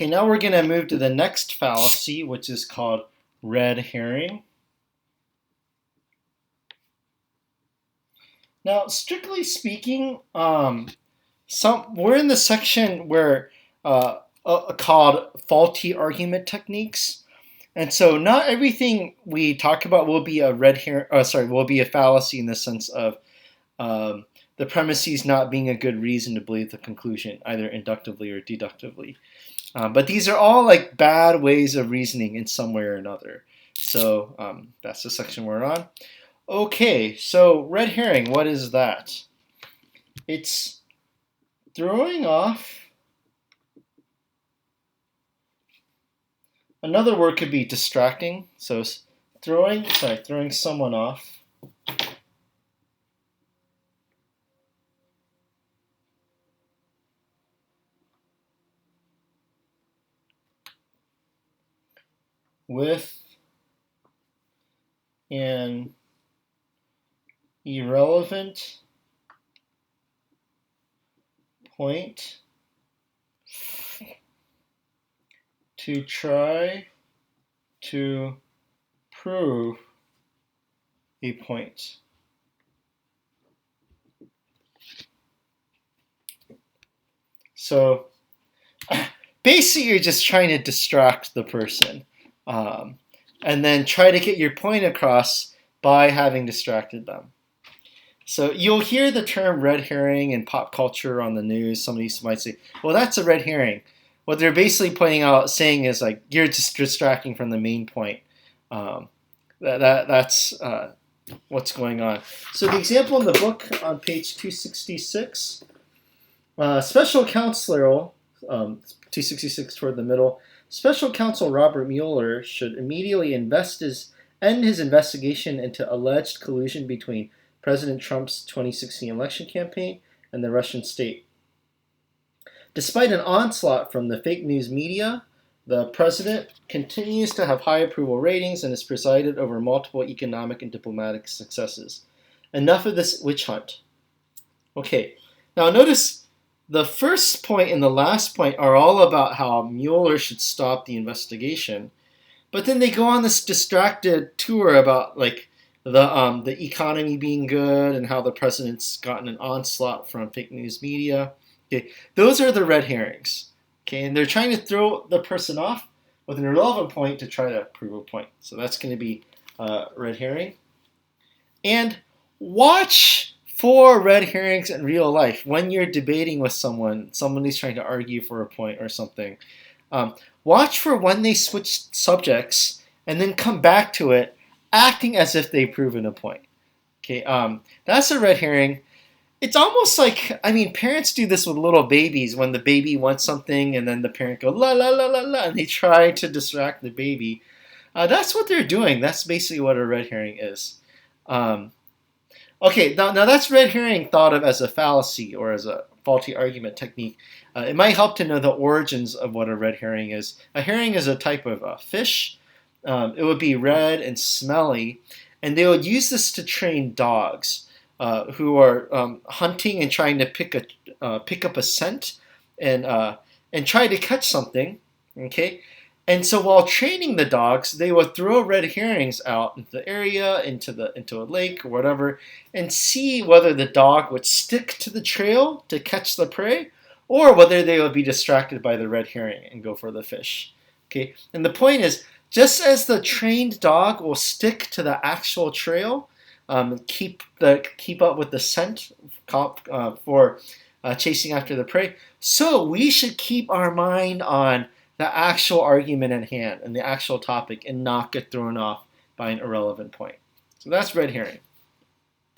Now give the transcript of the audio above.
Okay, now we're going to move to the next fallacy, which is called red herring. Now, strictly speaking, we're in the section where called faulty argument techniques, and so not everything we talk about will be a red herring. Will be a fallacy in the sense of the premises not being a good reason to believe the conclusion, either inductively or deductively. But these are all like bad ways of reasoning in some way or another. So that's the section we're on. Okay, so red herring, what is that? It's throwing off. Another word could be distracting. So throwing someone off. With an irrelevant point to try to prove a point. So basically you're just trying to distract the person and then try to get your point across by having distracted them. So you'll hear the term red herring in pop culture on the news. Somebody might say, well, that's a red herring. What they're basically saying is like, you're just distracting from the main point. That's what's going on. So the example in the book on page 266, special counsel, 266 toward the middle, special counsel Robert Mueller should immediately end his investigation into alleged collusion between President Trump's 2016 election campaign and the Russian state. Despite an onslaught from the fake news media, the president continues to have high approval ratings and has presided over multiple economic and diplomatic successes. Enough of this witch hunt. Okay, now notice the first point and the last point are all about how Mueller should stop the investigation, but then they go on this distracted tour about like the economy being good and how the president's gotten an onslaught from fake news media. Okay, those are the red herrings. Okay, and they're trying to throw the person off with an irrelevant point to try to prove a point. So that's going to be red herring. And watch for red herrings in real life when you're debating with somebody's trying to argue for a point or something. Watch for when they switch subjects and then come back to it, acting as if they've proven a point. Okay, that's a red herring. It's almost like, parents do this with little babies when the baby wants something and then the parent goes, la, la, la, la, la, and they try to distract the baby. That's what they're doing. That's basically what a red herring is. Okay, now that's red herring thought of as a fallacy or as a faulty argument technique. It might help to know the origins of what a red herring is. A herring is a type of fish. It would be red and smelly, and they would use this to train dogs who are hunting and trying to pick up a scent and try to catch something. Okay, and so while training the dogs, they would throw red herrings out into the area, into a lake or whatever, and see whether the dog would stick to the trail to catch the prey, or whether they would be distracted by the red herring and go for the fish. Okay, and the point is, just as the trained dog will stick to the actual trail, keep up with the scent for chasing after the prey, so we should keep our mind on the actual argument at hand and the actual topic and not get thrown off by an irrelevant point. So that's red herring.